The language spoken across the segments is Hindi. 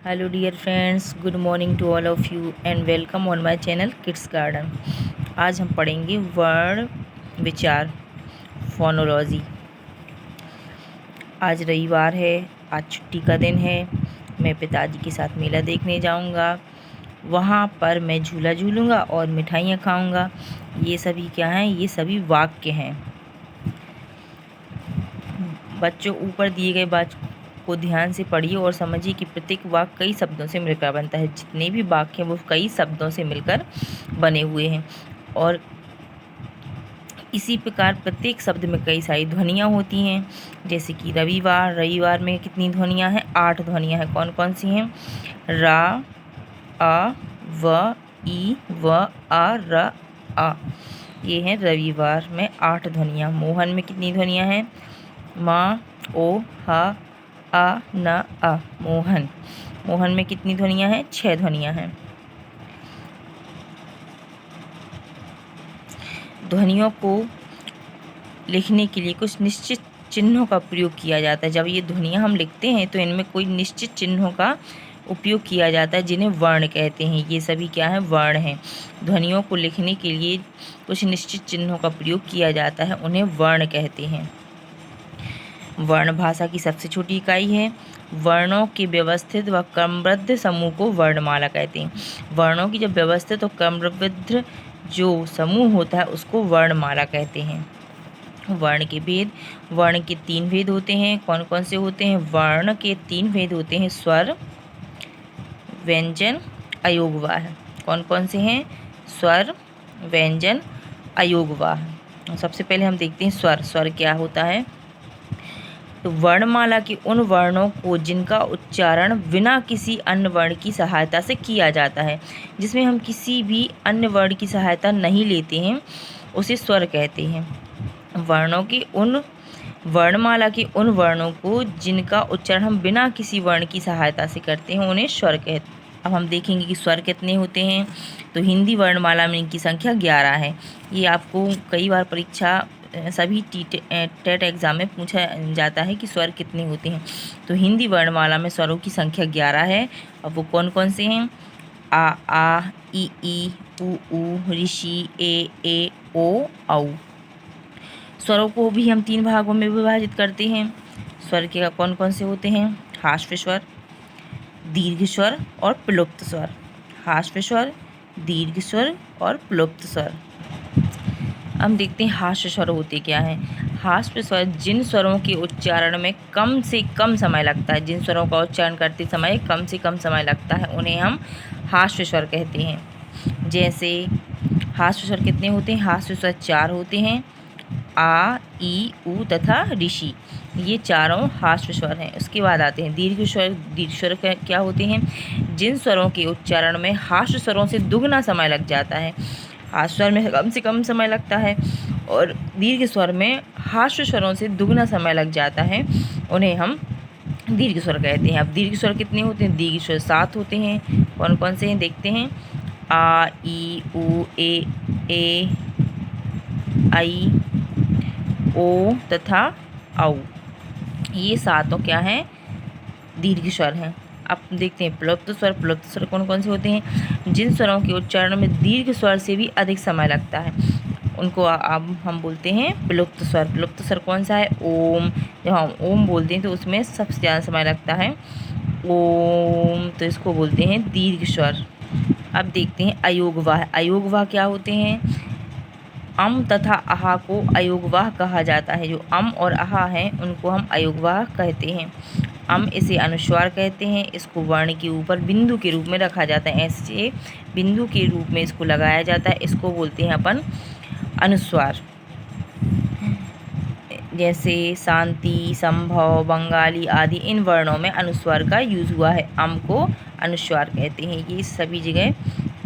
Hello dear friends, good morning to all of you and welcome on my channel kids garden. आज हम पढ़ेंगे वर्ण विचार फोनोलॉजी। आज रविवार है, आज छुट्टी का दिन है। मैं पिताजी के साथ मेला देखने जाऊंगा। वहाँ पर मैं झूला झूलूंगा और मिठाइयाँ खाऊंगा। ये सभी क्या हैं? ये सभी वाक्य हैं। बच्चों, ऊपर दिए गए वाक्य को ध्यान से पढ़िए और समझिए कि प्रत्येक वाक्य कई शब्दों से मिलकर बनता है। जितने भी वाक्य हैं वो कई शब्दों से मिलकर बने हुए हैं और इसी प्रकार प्रत्येक शब्द में कई सारी ध्वनियाँ होती हैं। जैसे कि रविवार, रविवार में कितनी ध्वनियाँ हैं? 8 ध्वनियाँ हैं। कौन कौन सी हैं? रा, अ, व, ई, व, आ, र, आ। ये हैं रविवार में 8 ध्वनियाँ। मोहन में कितनी ध्वनियाँ हैं? म, ओ, ह, आ, न, आ। मोहन। मोहन में कितनी ध्वनियाँ हैं? 6 ध्वनियाँ हैं। ध्वनियों को लिखने के लिए कुछ निश्चित चिन्हों का प्रयोग किया जाता है। जब ये ध्वनियाँ हम लिखते हैं तो इनमें कोई निश्चित चिन्हों का उपयोग किया जाता है जिन्हें वर्ण कहते हैं। ये सभी क्या है? वर्ण हैं। ध्वनियों को लिखने के लिए कुछ निश्चित चिन्हों का प्रयोग किया जाता है, उन्हें वर्ण कहते हैं। वर्ण भाषा की सबसे छोटी इकाई है। वर्णों के व्यवस्थित व क्रमबद्ध समूह को वर्णमाला कहते हैं। वर्णों की जब व्यवस्थित और क्रमबद्ध जो समूह होता है उसको वर्णमाला कहते हैं। वर्ण के भेद। वर्ण के 3 भेद होते हैं। कौन कौन से होते हैं? वर्ण के 3 भेद होते हैं: स्वर, व्यंजन, अयोगवाह। कौन कौन से हैं? स्वर, व्यंजन, अयोगवाह। सबसे पहले हम देखते हैं स्वर। स्वर क्या होता है? तो वर्णमाला के उन वर्णों को जिनका उच्चारण बिना किसी अन्य वर्ण की सहायता से किया जाता है। जिसमें हम किसी भी अन्य वर्ण की सहायता नहीं लेते हैं उसे स्वर कहते हैं। वर्णमाला के उन वर्णों को जिनका उच्चारण हम बिना किसी वर्ण की सहायता से करते हैं उन्हें स्वर कहते हैं। अब हम देखेंगे कि स्वर कितने होते हैं। तो हिंदी वर्णमाला में इनकी संख्या 11 है। ये आपको कई बार परीक्षा सभी टेट एग्ज़ाम में पूछा जाता है कि स्वर कितने होते हैं। तो हिंदी वर्णमाला में स्वरों की संख्या 11 है। अब वो कौन कौन से हैं? आ, ई, ऊ, ऋषि, ए, ओ, औ। स्वरों को भी हम 3 भागों में विभाजित करते हैं। स्वर के कौन कौन से होते हैं? हाश्व स्वर, दीर्घ स्वर और प्लुप्त स्वर। हाश्व स्वर, दीर्घ स्वर और प्लुप्त स्वर। हम देखते हैं हाश्व स्वर होते क्या हैं। हाश्व स्वर जिन स्वरों के उच्चारण में कम से कम समय लगता है, जिन स्वरों का उच्चारण करते समय कम से कम समय लगता है उन्हें हम हाश्व स्वर कहते हैं। जैसे हाश्व स्वर कितने होते हैं? हाश्व स्वर 4 होते हैं। आ, ई, ऊ तथा ऋषि, ये चारों हाश्व स्वर हैं। उसके बाद आते हैं दीर्घ स्वर। दीर्घ स्वर क्या होते हैं? जिन स्वरों के उच्चारण में हाश्व स्वरों से दुगना समय लग जाता है। हाश्व स्वर में कम से कम समय लगता है और दीर्घ स्वर में हाश्व स्वरों से दुगना समय लग जाता है, उन्हें हम दीर्घ स्वर कहते हैं। अब दीर्घ स्वर कितने होते हैं? दीर्घ स्वर 7 होते हैं। कौन कौन से हैं? देखते हैं। आ, ई, ऊ, ए, आई, ओ तथा औ। ये सातों क्या हैं? दीर्घ स्वर हैं। अब देखते हैं प्लुप्त स्वर। प्लुप्त स्वर कौन कौन से होते हैं? जिन स्वरों के उच्चारण में दीर्घ स्वर से भी अधिक समय लगता है उनको अब हम बोलते हैं प्लुप्त स्वर। प्लुप्त स्वर कौन सा है? ओम। जब हम ओम बोलते हैं तो उसमें सबसे ज़्यादा समय लगता है ओम, तो इसको बोलते हैं दीर्घ स्वर। अब देखते हैं अयोगवाह। अयोगवाह क्या होते हैं? अम तथा आहा को अयोगवाह कहा जाता है। जो अम और आहा हैं उनको हम अयोगवाह कहते हैं। अम इसे अनुस्वार कहते हैं। इसको वर्ण के ऊपर बिंदु के रूप में रखा जाता है। ऐसे बिंदु के रूप में इसको लगाया जाता है, इसको बोलते हैं अपन अनुस्वार। जैसे शांति, संभव, बंगाली आदि इन वर्णों में अनुस्वार का यूज़ हुआ है। अम को अनुस्वार कहते हैं। ये सभी जगह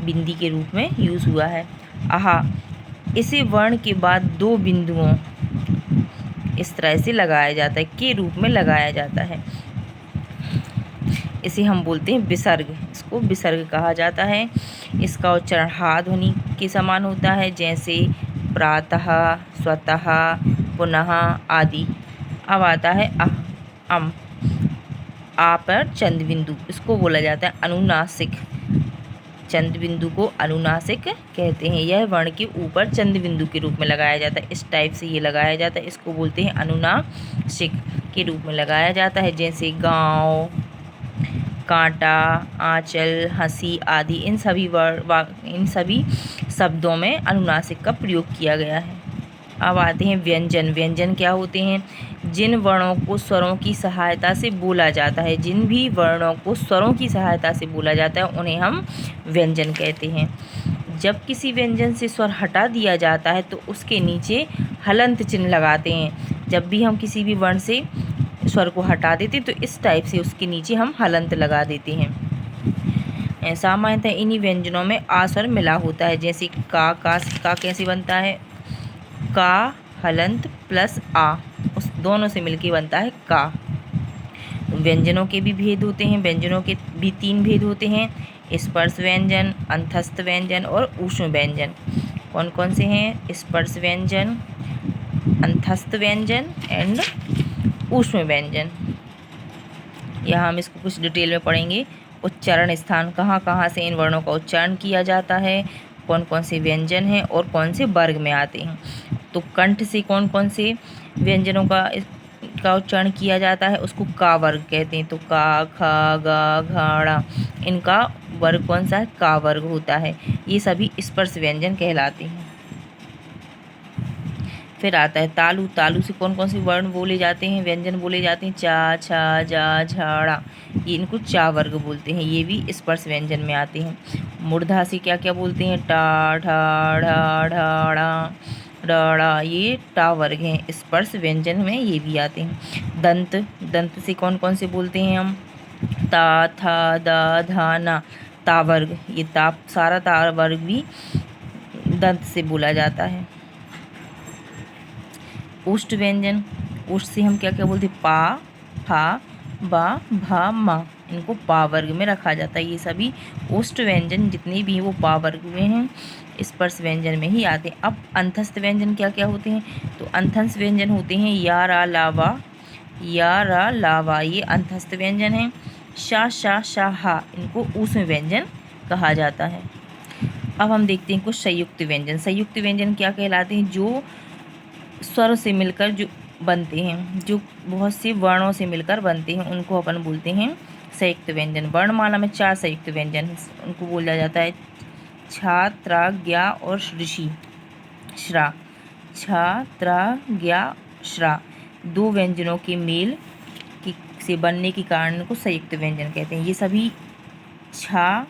बिंदी के रूप में यूज़ हुआ है। आहा इसे वर्ण के बाद 2 बिंदुओं इस तरह से लगाया जाता है, के रूप में लगाया जाता है। इसे हम बोलते हैं विसर्ग। इसको विसर्ग कहा जाता है। इसका उच्चारण हा ध्वनि के समान होता है, जैसे प्रातः, स्वतः, पुनः आदि। अब आता है अम। आ पर चंद्र बिंदु, इसको बोला जाता है अनुनासिक। चंद्र बिंदु को अनुनासिक कहते हैं। यह वर्ण के ऊपर चंद्र बिंदु के रूप में लगाया जाता है, इस टाइप से ये लगाया जाता है, इसको बोलते हैं अनुनासिक के रूप में लगाया जाता है। जैसे गांव, कांटा, आंचल, हंसी आदि इन सभी शब्दों में अनुनासिक का प्रयोग किया गया है। अब आते हैं व्यंजन। व्यंजन क्या होते हैं? जिन वर्णों को स्वरों की सहायता से बोला जाता है, जिन भी वर्णों को स्वरों की सहायता से बोला जाता है उन्हें हम व्यंजन कहते हैं। जब किसी व्यंजन से स्वर हटा दिया जाता है तो उसके नीचे हलंत चिन्ह लगाते हैं। जब भी हम किसी भी वर्ण से स्वर को हटा देते हैं तो इस टाइप से उसके नीचे हम हलंत लगा देते हैं। सामान्यतः इन्हीं व्यंजनों में आ स्वर मिला होता है। जैसे का कैसे बनता है? का हलंत प्लस आ, उस दोनों से मिलके बनता है का। व्यंजनों के भी भेद होते हैं। व्यंजनों के भी 3 भेद होते हैं, स्पर्श व्यंजन, अंतस्थ व्यंजन और ऊष्म व्यंजन। कौन कौन से हैं? स्पर्श व्यंजन, अंतस्थ व्यंजन एंड ऊष्म व्यंजन। यहाँ हम इसको कुछ डिटेल में पढ़ेंगे। उच्चारण स्थान, कहाँ कहाँ से इन वर्णों का उच्चारण किया जाता है, कौन कौन से व्यंजन हैं और कौन से वर्ग में आते हैं। तो कंठ से कौन कौन से व्यंजनों का उच्चारण किया जाता है, उसको का वर्ग कहते हैं। तो का, खा, गा, घाड़ा, इनका वर्ग कौन सा है? का वर्ग होता है। ये सभी स्पर्श व्यंजन कहलाते हैं। फिर आता है तालु। तालु से कौन कौन से वर्ण बोले जाते हैं, व्यंजन बोले जाते हैं? चा, छा, जा, झाड़ा, ये इनको चा वर्ग बोलते हैं। ये भी स्पर्श व्यंजन में आते हैं। मूर्धा से क्या क्या बोलते हैं? टा, ढा, ढा, ढाड़ा, डाड़ा, ये टा वर्ग हैं। स्पर्श व्यंजन में ये भी आते हैं। दंत। दंत से कौन कौन से बोलते हैं हम? ता, था, दा, धा, ना, ता वर्ग। ये ता, सारा ता वर्ग भी दंत से बोला जाता है। ओष्ठ व्यंजन। ओष्ठ से हम क्या क्या बोलते हैं? पा, फा, बा, भा, मा, इनको पा वर्ग में रखा जाता है। ये सभी ओष्ठ व्यंजन जितने भी हैं वो पा वर्ग में हैं, स्पर्श व्यंजन में ही आते हैं। अब अंतस्थ व्यंजन क्या क्या होते हैं? तो अंतस्थ व्यंजन होते हैं या, रा, लावा, या, रा, लावा, ये अंतस्थ व्यंजन हैं। शा, शा, शा, हा, इनको ऊष्म व्यंजन कहा जाता है। अब हम देखते हैं कुछ संयुक्त व्यंजन। संयुक्त व्यंजन क्या कहलाते हैं? जो स्वर से मिलकर जो बनते हैं, जो बहुत से वर्णों से मिलकर बनते हैं, उनको अपन बोलते हैं संयुक्त व्यंजन। वर्णमाला में 4 संयुक्त व्यंजन हैं, उनको बोला जाता है छा, त्रा, ज्ञा और ऋषि, श्रा। छा, त्रा, ज्ञा, श्रा, 2 व्यंजनों के मेल से बनने के कारण को संयुक्त व्यंजन कहते हैं। ये सभी छा,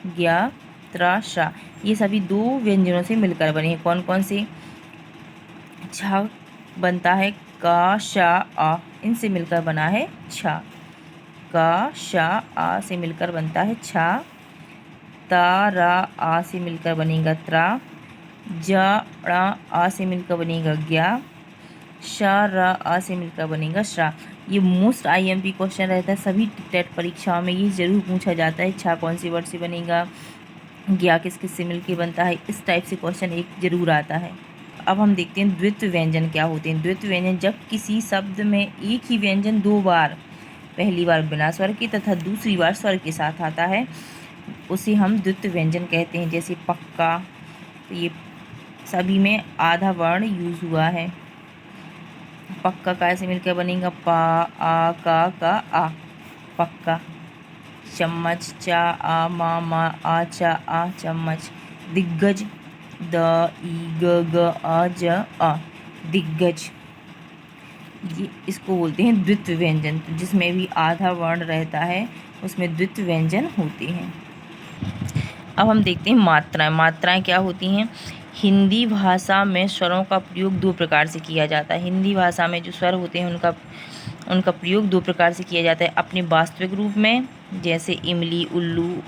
ज्ञा, त्रा, श्रा, ये सभी 2 व्यंजनों से मिलकर बने हैं। कौन कौन से? छा बनता है का, शा, आ, इनसे मिलकर बना है छा। का, शा, आ से मिलकर बनता है छा। ता, रा, आ से मिलकर बनेगा त्रा। जा, ड़ा, आ से मिलकर बनेगा ज्ञा। शा, रा, आ से मिलकर बनेगा श्रा। ये मोस्ट IMP क्वेश्चन रहता है सभी टेट परीक्षाओं में, ये जरूर पूछा जाता है। छा कौन सी वर्ड से बनेगा, ज्ञा किस किस से मिलकर बनता है, इस टाइप से क्वेश्चन एक जरूर आता है। अब हम देखते हैं द्वित्व व्यंजन क्या होते हैं। द्वित्व व्यंजन, जब किसी शब्द में एक ही व्यंजन 2 बार, पहली बार बिना स्वर के तथा दूसरी बार स्वर के साथ आता है, उसे हम द्वित्व व्यंजन कहते हैं। जैसे पक्का, तो ये सभी में आधा वर्ण यूज हुआ है। पक्का का ऐसे मिलकर बनेगा पा, आ, का, आ, पक्का। चम्मच, चा, आ, मा, आ, चा, आ, चम्मच। दिग्गज, द, ई, ग, आ, ज, आ, दिग्गज, ये इसको बोलते हैं द्वित्व व्यंजन। जिसमें भी आधा वर्ण रहता है उसमें द्वित्व व्यंजन होते हैं। अब हम देखते हैं मात्राएं। मात्राएं क्या होती हैं? हिंदी भाषा में स्वरों का प्रयोग 2 प्रकार से किया जाता है। हिंदी भाषा में जो स्वर होते हैं उनका प्रयोग 2 प्रकार से किया जाता है। अपने वास्तविक रूप में, जैसे इमली, उल्लू,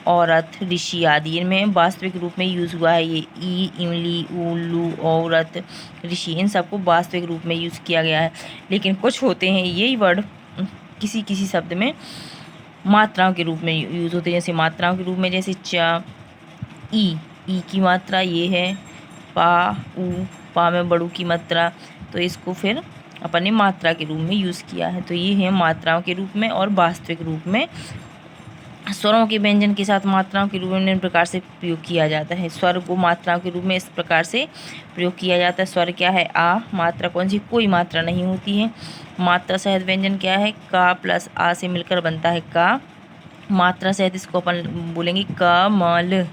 औरत, ऋषि आदि, इनमें वास्तविक रूप में यूज़ हुआ है। ये ई, इमली, उल्लू, औरत, ऋषि, इन सबको वास्तविक रूप में यूज़ किया गया है। लेकिन कुछ होते हैं यही वर्ड किसी किसी शब्द में मात्राओं के रूप में यूज़ होते हैं। जैसे मात्राओं के रूप में, जैसे च, ई की मात्रा ये है, पा, ऊ, पा में बड़ू की मात्रा, तो इसको फिर अपन ने मात्रा के रूप में यूज़ किया है। तो ये है मात्राओं के रूप में और वास्तविक रूप में। स्वरों के व्यंजन के साथ मात्राओं के रूप में निम्न प्रकार से प्रयोग किया जाता है। स्वर को मात्राओं के रूप में इस प्रकार से प्रयोग किया जाता है। स्वर क्या है? आ। मात्रा कौन सी? कोई मात्रा नहीं होती है। मात्रा सहित व्यंजन क्या है? का प्लस आ से मिलकर बनता है का। मात्रा सहित इसको अपन बोलेंगे कमल।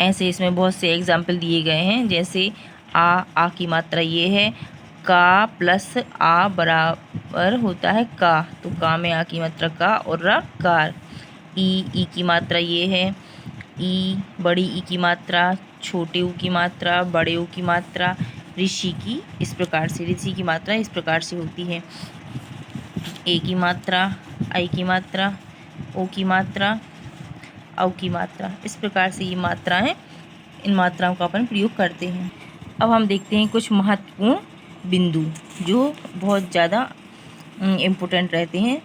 ऐसे इसमें बहुत से एग्जाम्पल दिए गए हैं, जैसे आ की मात्रा ये है, का प्लस आ बराबर होता है का, तो का में आ की मात्रा का और रा कार। ई की मात्रा ये है, ई बड़ी ई की मात्रा, छोटे ऊ की मात्रा, बड़े ऊ की मात्रा, ऋषि की इस प्रकार से, ऋषि की मात्रा इस प्रकार से होती है। ए की मात्रा, आई की मात्रा, ओ की मात्रा, औ की मात्रा, इस प्रकार से ये मात्रा है। इन मात्राओं का अपन प्रयोग करते हैं। अब हम देखते हैं कुछ महत्वपूर्ण बिंदु जो बहुत ज़्यादा इम्पोर्टेंट रहते हैं।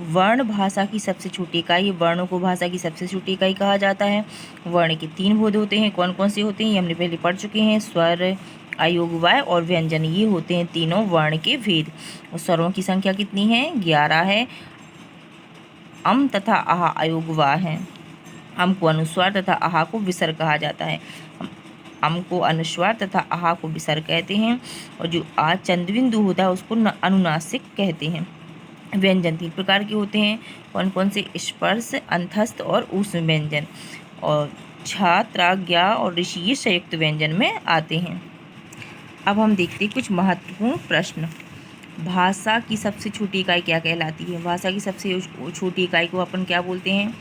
वर्ण भाषा की सबसे छोटी इकाई, वर्णों को भाषा की सबसे छोटी इकाई कहा जाता है। वर्ण के 3 भेद होते हैं। कौन कौन से होते हैं ये हमने पहले पढ़ चुके हैं। स्वर, आयोग, वाय और व्यंजन, ये होते हैं तीनों वर्ण के भेद। और स्वरों की संख्या कितनी है? 11 है। अम तथा आह आयोग वा है। अम को अनुस्वार तथा आहा को विसर्ग कहा जाता है। अम को अनुस्वार तथा आहा को विसर्ग कहते हैं। और जो आ चंद्रबिंदु होता है उसको अनुनासिक कहते हैं। व्यंजन 3 प्रकार के होते हैं। कौन कौन से? स्पर्श, अंतस्थ और ऊष्म व्यंजन। और छा, त्राग, ज्ञा और ऋषि ये संयुक्त व्यंजन में आते हैं। अब हम देखते हैं कुछ महत्वपूर्ण प्रश्न। भाषा की सबसे छोटी इकाई क्या कहलाती है? भाषा की सबसे छोटी इकाई को अपन क्या बोलते हैं?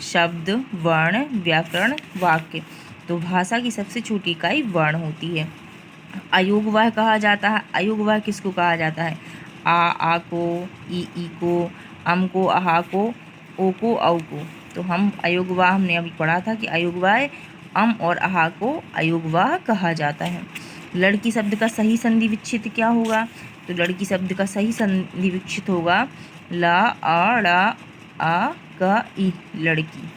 शब्द, वर्ण, व्याकरण, वाक्य। तो भाषा की सबसे छोटी इकाई वर्ण होती है। अयोगवाह कहा जाता है। अयोगवाह किसको कहा जाता है? आ को, ई को, अम को, आहा को, ओ को, औ को। तो हम अयोगवाह हमने अभी पढ़ा था कि अयोगवाह अम और आहा को अयोगवाह कहा जाता है। लड़की शब्द का सही संधि विच्छेद क्या होगा? तो लड़की शब्द का सही संधि विच्छेद होगा ला आ ड़ा आ का ई, लड़की।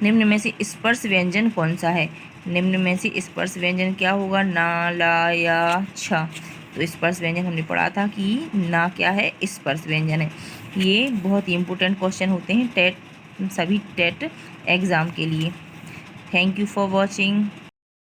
निम्न में से स्पर्श व्यंजन कौन सा है? निम्न में से स्पर्श व्यंजन क्या होगा? ना, ला या छ। तो स्पर्श व्यंजन हमने पढ़ा था कि ना क्या है? स्पर्श व्यंजन है। ये बहुत ही इम्पोर्टेंट क्वेश्चन होते हैं सभी टेट एग्ज़ाम के लिए। Thank you for watching.